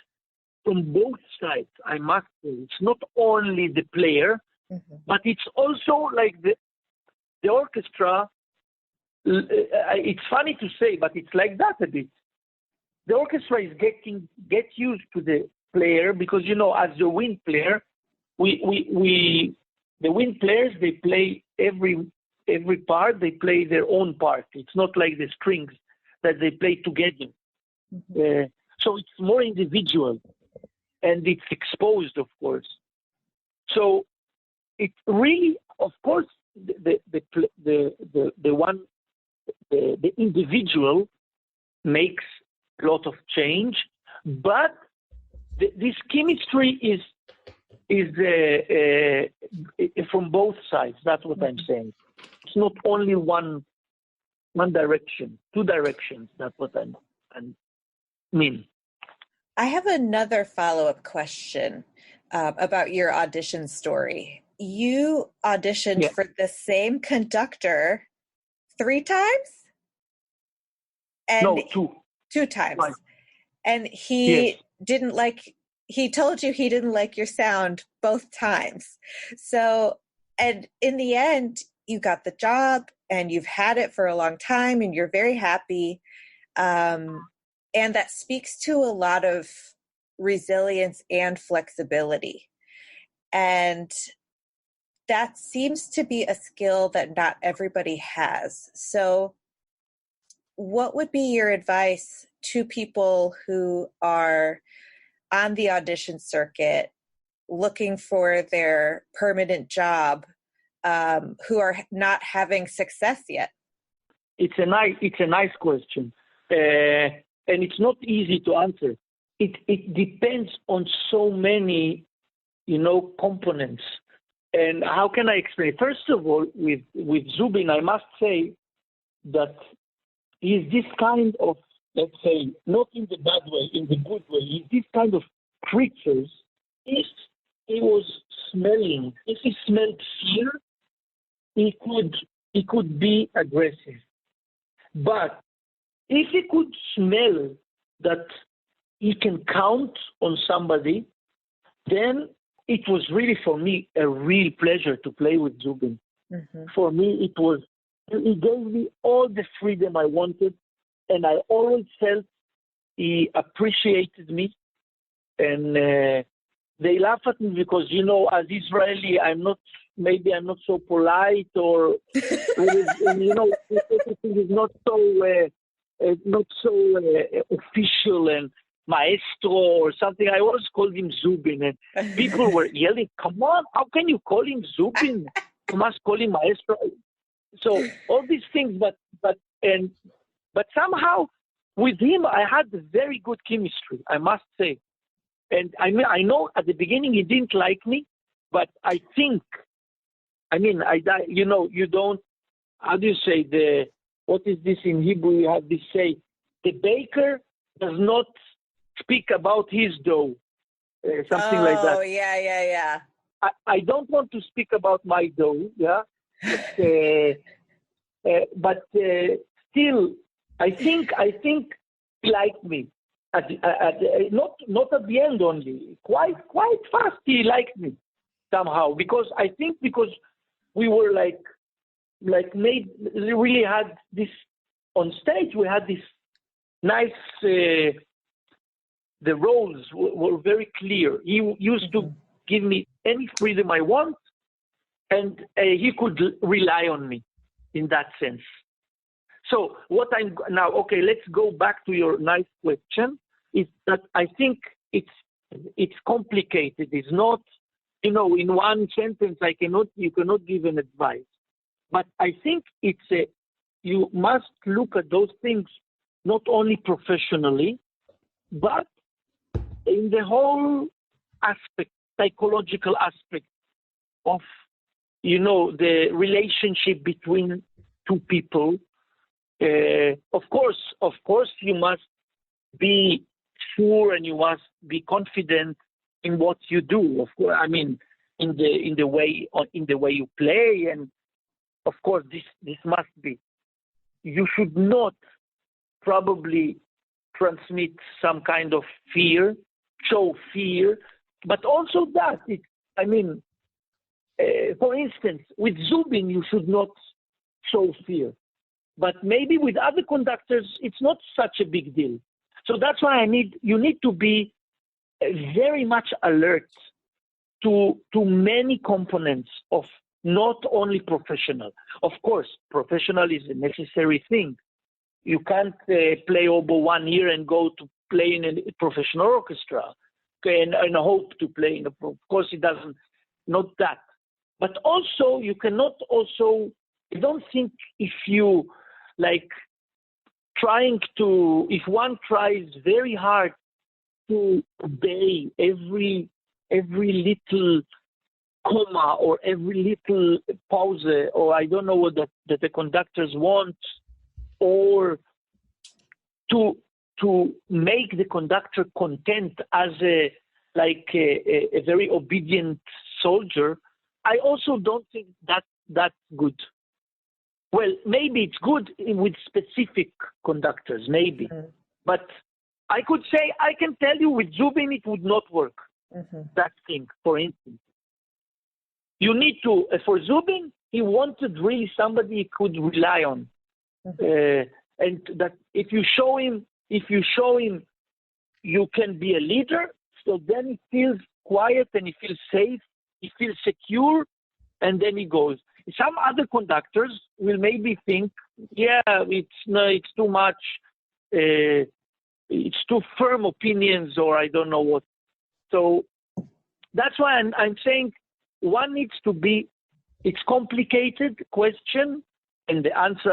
from both sides, I must say. It's not only the player, mm-hmm. but it's also like the orchestra. It's funny to say, but it's like that a bit. The orchestra is get used to the player, because as the wind player, the wind players, they play every part. They play their own part. It's not like the strings that they play together. Mm-hmm. So it's more individual, and it's exposed, of course. So it really, of course, the individual makes a lot of change, but this chemistry is from both sides. That's what I'm saying. It's not only one direction, two directions. That's what I mean. I have another follow-up question about your audition story. You auditioned for the same conductor 3 times? And no, 2. 2 times. Right. And he didn't like, he told you he didn't like your sound both times. So, and in the end, you got the job and you've had it for a long time and you're very happy. And that speaks to a lot of resilience and flexibility. And that seems to be a skill that not everybody has. So what would be your advice to people who are on the audition circuit looking for their permanent job, who are not having success yet? It's a nice question. and it's not easy to answer. It depends on so many, components. And how can I explain? First of all, with Zubin, I must say that he's this kind of, let's say, not in the bad way, in the good way. He's this kind of creatures. If he was smelling, if he smelled fear, he could be aggressive. But if he could smell that he can count on somebody, then it was really, for me, a real pleasure to play with Zubin. Mm-hmm. For me, he gave me all the freedom I wanted, and I always felt he appreciated me. And they laugh at me because, as Israeli, I'm not so polite, or everything is not so official and maestro or something. I always called him Zubin, and people were yelling, "Come on, how can you call him Zubin? You must call him maestro." So all these things, but somehow with him I had very good chemistry, I must say. And I know at the beginning he didn't like me, but I think, you don't, how do you say, what is this in Hebrew? You have this say, the baker does not speak about his dough, something like that. Oh, yeah. I don't want to speak about my dough, yeah, but still, I think he liked me. Not at the end only. Quite fast he liked me somehow, because we were like really had this on stage. We had this nice. The roles were very clear. He used to give me any freedom I want, and he could rely on me in that sense. So okay, let's go back to your nice question, is that I think it's complicated. It's not, in one sentence you cannot give an advice. But I think you must look at those things not only professionally, but in the whole aspect, psychological aspect of, the relationship between two people. Of course, you must be sure and you must be confident in what you do. Of course, in the way you play, and of course, this must be. You should not probably transmit some kind of fear, show fear, but also that for instance, with Zubin, you should not show fear. But maybe with other conductors, it's not such a big deal. So that's why you need to be very much alert to many components of not only professional. Of course, professional is a necessary thing. You can't play oboe 1 year and go to play in a professional orchestra, okay, and hope to play of course it doesn't, not that. But also, you cannot also, I don't think if you, if one tries very hard to obey every little comma or every little pause, or I don't know what that the conductors want, or to make the conductor content as a very obedient soldier, I also don't think that's good. Well, maybe it's good with specific conductors, maybe. Mm-hmm. But I can tell you with Zubin it would not work, that thing, for instance. You need to, for Zubin, he wanted really somebody he could rely on. And that if you show him you can be a leader, so then he feels quiet and he feels safe, he feels secure, and then he goes. Some other conductors will maybe think, it's too much, it's too firm opinions, or I don't know what. So that's why I'm saying one needs to be, it's complicated question, and the answer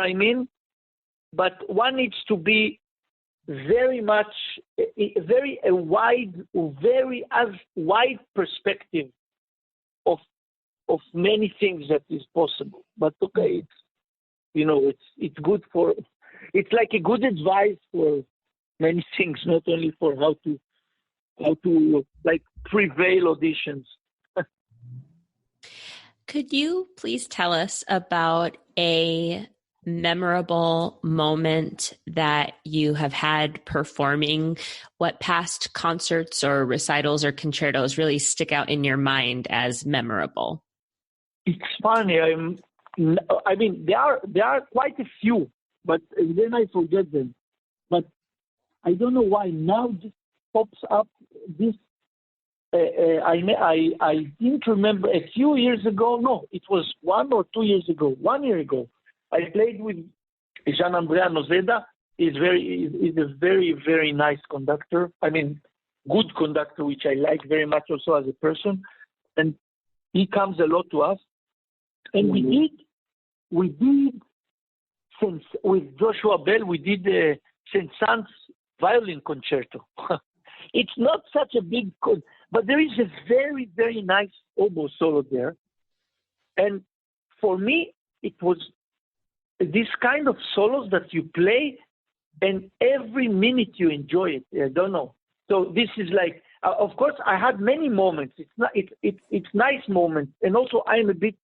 but one needs to be very much, a wide perspective of many things that is possible. But okay, it's good it's like a good advice for many things, not only for how to like prevail auditions. Could you please tell us about a memorable moment that you have had performing? What past concerts or recitals or concertos really stick out in your mind as memorable? It's funny. I mean, there are quite a few, but then I forget them. But I don't know why now just pops up this. I didn't remember a few years ago. No, it was 1 or 2 years ago. 1 year ago, I played with Jean-Andrea Nozeda. He's a very, very nice conductor. I mean, good conductor, which I like very much also as a person. And he comes a lot to us. And we did since with Joshua Bell, we did the Saint-Saëns violin concerto. It's not such a big, but there is a very, very nice oboe solo there. And for me, it was this kind of solos that you play and every minute you enjoy it. I don't know. So this is like, of course, I had many moments. It's nice moments. And also I'm a bit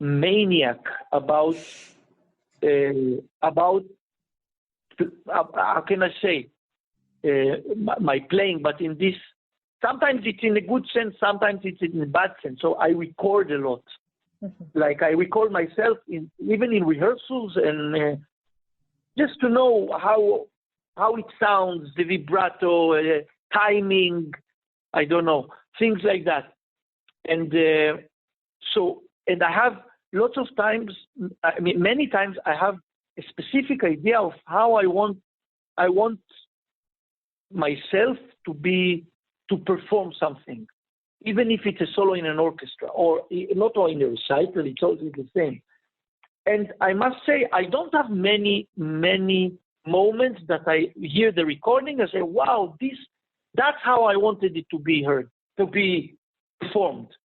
maniac about how can I say, my playing, but in this, sometimes it's in a good sense, sometimes it's in a bad sense. So I record a lot. Mm-hmm. Like I record myself even in rehearsals and just to know how it sounds, the vibrato, timing, I don't know, things like that. And and I have lots of times, I mean, many times I have a specific idea of how I want myself to perform something, even if it's a solo in an orchestra or not in a recital, it's always the same. And I must say, I don't have many moments that I hear the recording and say, wow, that's how I wanted it to be heard, to be performed.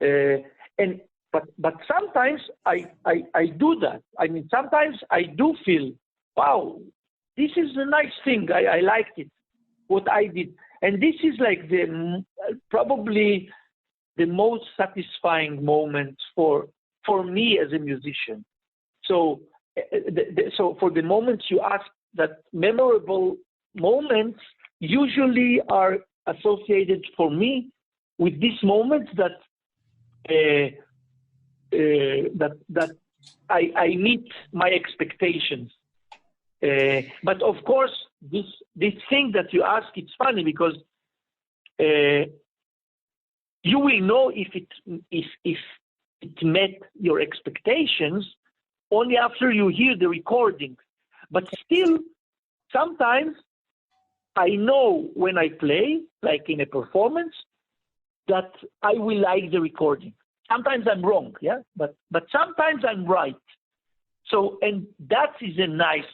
But sometimes I do that. I mean, sometimes I do feel, wow, this is a nice thing. I liked it, what I did. And this is like probably the most satisfying moment for me as a musician. So for the moments you ask, that memorable moments usually are associated for me with these moments that I meet my expectations. But of course, this thing that you ask, it's funny because you will know if it met your expectations only after you hear the recording. But still, sometimes I know when I play, like in a performance, that I will like the recording. Sometimes I'm wrong, yeah, but sometimes I'm right. So, and that is a nice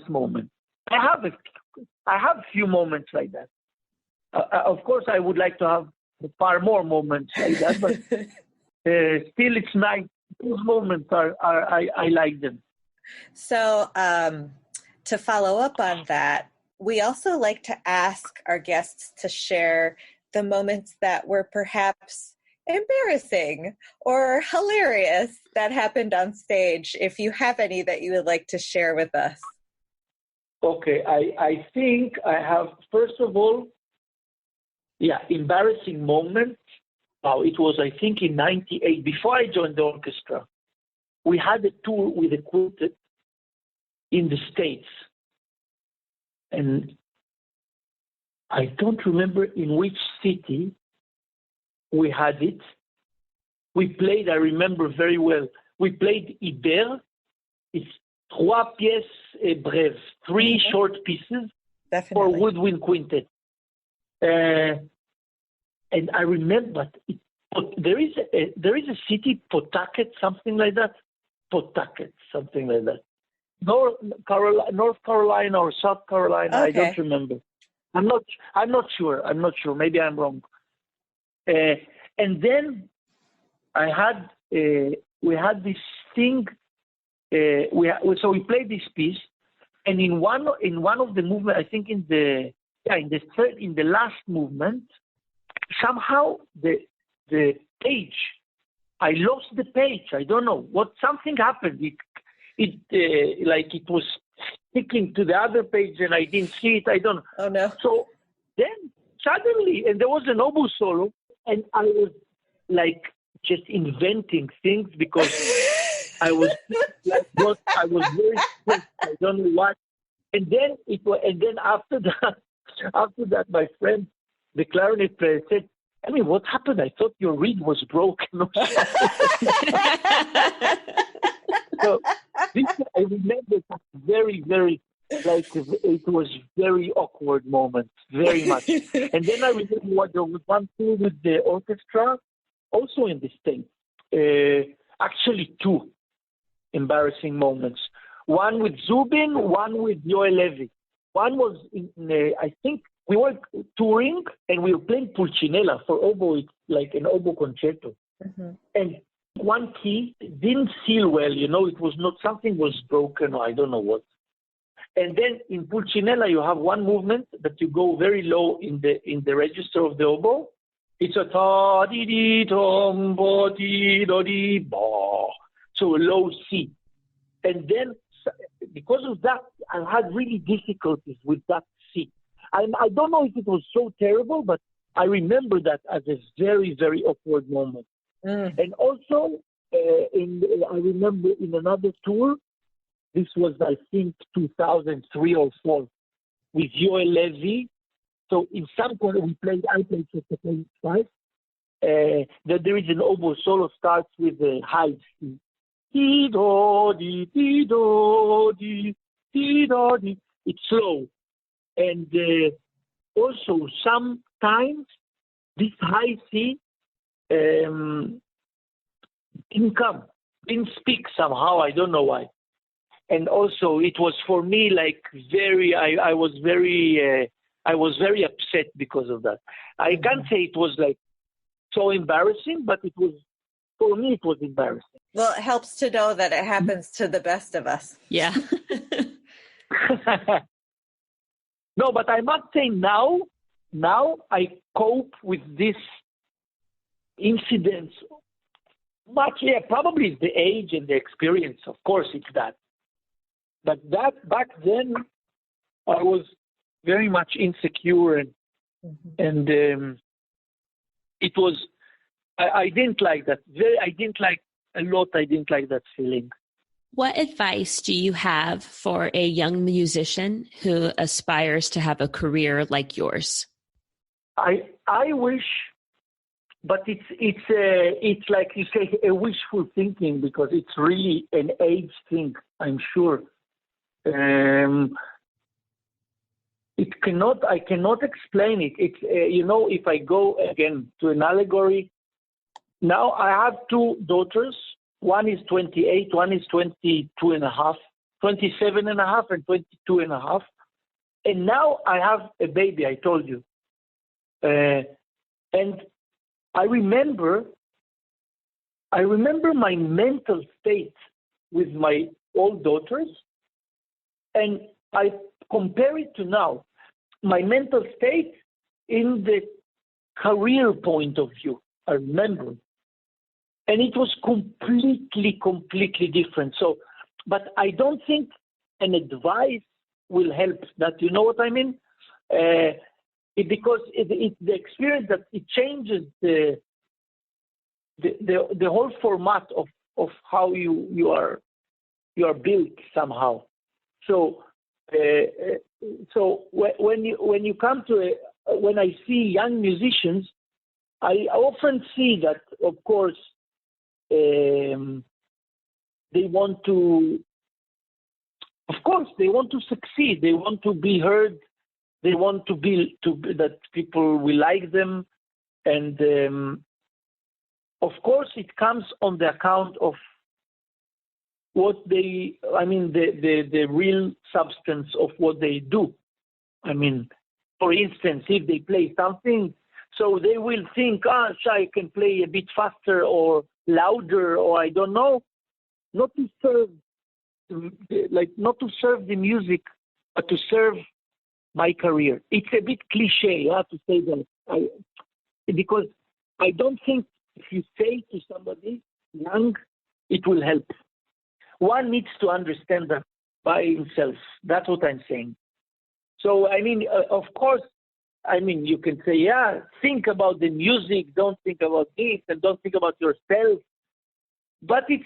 moment. I have a few moments like that. Of course, I would like to have far more moments like that, but still, it's nice. Those moments I like them. So, to follow up on that, we also like to ask our guests to share the moments that were perhaps embarrassing or hilarious that happened on stage, if you have any that you would like to share with us. Okay, I think I have, first of all, embarrassing moment. It was, I think, in 98, before I joined the orchestra. We had a tour with a quartet in the States. And I don't remember in which city we had it. We played, I remember very well, we played Iber. It's 3 pièces brèves, 3 short pieces. Definitely. For woodwind quintet. And I remember there is a city, Pawtucket, something like that. North Carolina or South Carolina. Okay. I don't remember. I'm not sure. Maybe I'm wrong. And then we had this thing. So we played this piece, and in one of the movement, I think in the last movement, somehow the page, I lost the page. I don't know what, something happened. It was sticking to the other page, and I didn't see it. I don't know. Oh no! So then suddenly, and there was an oboe solo, and I was like just inventing things because I was very stressed. I don't know what. And then after that, my friend, the clarinet player, said, "I mean, what happened? I thought your reed was broken." So this, I remember that very, very, like, it was very awkward moment, very much. And then I remember there was one tour with the orchestra, also in the States. Actually, two embarrassing moments. One with Zubin, one with Yoel Levy. One was, I think, we were touring and we were playing Pulcinella for oboe. It's like an oboe concerto. Mm-hmm. And one key didn't seal well, it was not, something was broken or I don't know what. And then in Pulcinella, you have one movement that you go very low in the register of the oboe. It's a ta di di tom bo di do di ba. So a low C. And then because of that, I had really difficulties with that C. I don't know if it was so terrible, but I remember that as a very, very awkward moment. Mm. And also, I remember in another tour, this was, I think, 2003 or 4, with Yoel Levy. So in some corner, I played Saxophone 5. That there is an oboe solo starts with a high C. Di-do-di, di-do-di, di-do-di. It's slow. And also, sometimes this high C didn't speak somehow. I don't know why. And also, it was for me like I was very upset because of that. I can't say it was like so embarrassing, but it was, for me, it was embarrassing. Well, it helps to know that it happens to the best of us. Yeah. No, but I must say now I cope with this incidents much. Yeah, probably it's the age and the experience. Of course, it's that. But that back then, I was very much insecure and it was. I didn't like that. I didn't like that feeling. What advice do you have for a young musician who aspires to have a career like yours? I wish, but it's like you say, a wishful thinking, because it's really an age thing, I'm sure. I cannot explain it. It's if I go again to an allegory. Now I have two daughters. One is 28, one is 22 and a half, 27 and a half, and 22 and a half. And now I have a baby, I told you. And I remember my mental state with my old daughters, and I compare it to now, my mental state in the career point of view. I remember. And it was completely different. So, but I don't think an advice will help that. You know what I mean? Because it's the experience that it changes the whole format of how you are built somehow. So when you come to when I see young musicians, I often see that, of course, they want to succeed. They want to be heard. They want to be that people will like them, and of course, it comes on the account of the real substance of what they do. I mean, for instance, if they play something, so they will think, I can play a bit faster or louder, or I don't know, not to serve the music, but to serve my career. It's a bit cliche, I have to say that, because I don't think if you say to somebody young, it will help. One needs to understand that by himself. That's what I'm saying. So, of course, you can say, think about the music, don't think about this, and don't think about yourself. But it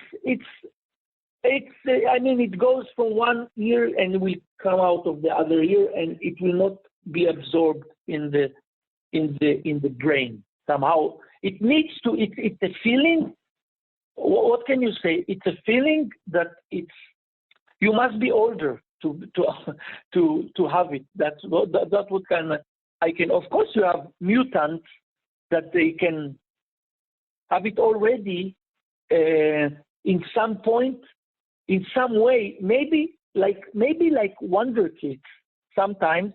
goes from one ear and will come out of the other ear, and it will not be absorbed in the brain somehow. It needs to. It's a feeling. What can you say? It's a feeling that you must be older to have it. That's what kind of I can. Of course, you have mutants that they can have it already in some point, in some way. Maybe like wonder kids. Sometimes,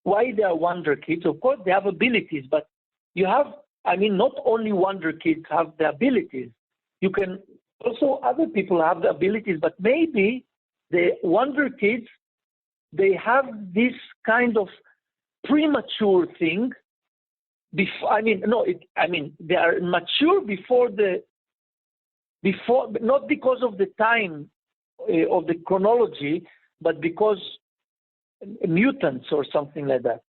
why they are wonder kids? Of course, they have abilities, but you have. Not only wonder kids have the abilities. You can also, other people have the abilities, but maybe the wonder kids, they have this kind of premature thing. They are mature before, not because of the time of the chronology, but because mutants or something like that.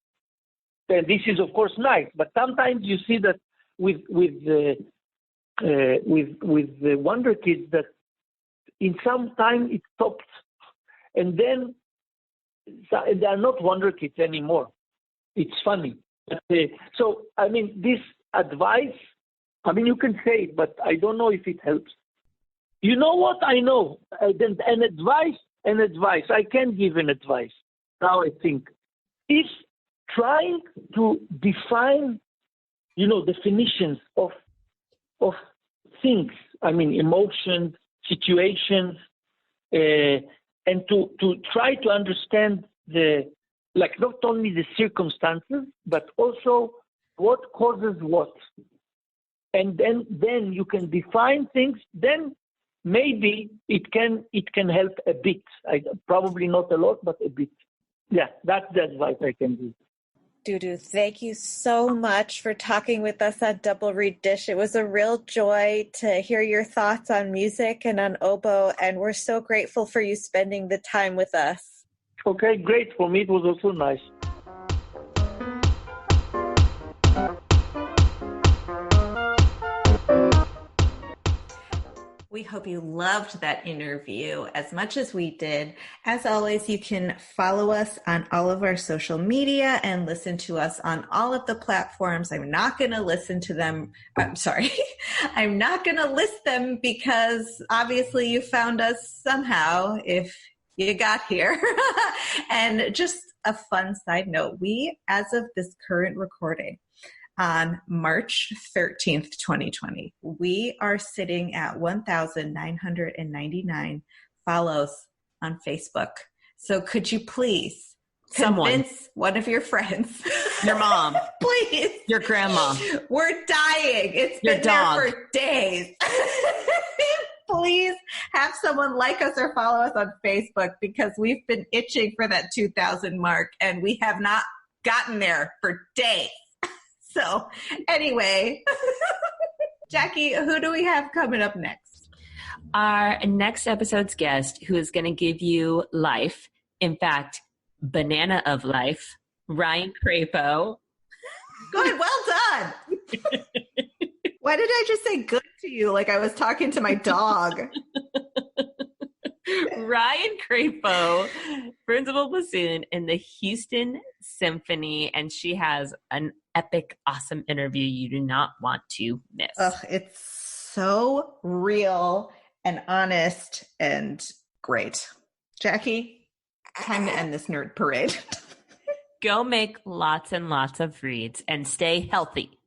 And this is of course nice, but sometimes you see that with the wonder kids that in some time it stops, and then they are not wonder kids anymore. It's funny. This advice, you can say it, but I don't know if it helps. You know what? I know an advice. I can give an advice. Now I think if trying to define, definitions of things, emotions, situations, and to try to understand not only the circumstances, but also what causes what. And then you can define things, then maybe it can help a bit. Probably not a lot, but a bit. Yeah, that's the advice I can give. Dudu, thank you so much for talking with us on Double Reed Dish. It was a real joy to hear your thoughts on music and on oboe, and we're so grateful for you spending the time with us. Okay, great. For me, it was also nice. We hope you loved that interview as much as we did. As always, you can follow us on all of our social media and listen to us on all of the platforms. I'm not going to listen to them. I'm sorry. I'm not going to list them because obviously you found us somehow if you got here. And just a fun side note, we, as of this current recording, on March 13th, 2020, we are sitting at 1,999 follows on Facebook. So could you please convince one of your friends, your mom, please, your grandma, we're dying. It's your been dog. there for days. Please have someone like us or follow us on Facebook because we've been itching for that 2,000 mark and we have not gotten there for days. So anyway, Jackie, who do we have coming up next? Our next episode's guest, who is going to give you life, in fact, banana of life, Ryan Crapo. Good, well done. Why did I just say good to you like I was talking to my dog? Ryan Crapo, principal bassoon in the Houston Symphony, and she has an epic, awesome interview you do not want to miss. It's so real and honest and great. Jackie, time to end this nerd parade. Go make lots and lots of reads and stay healthy.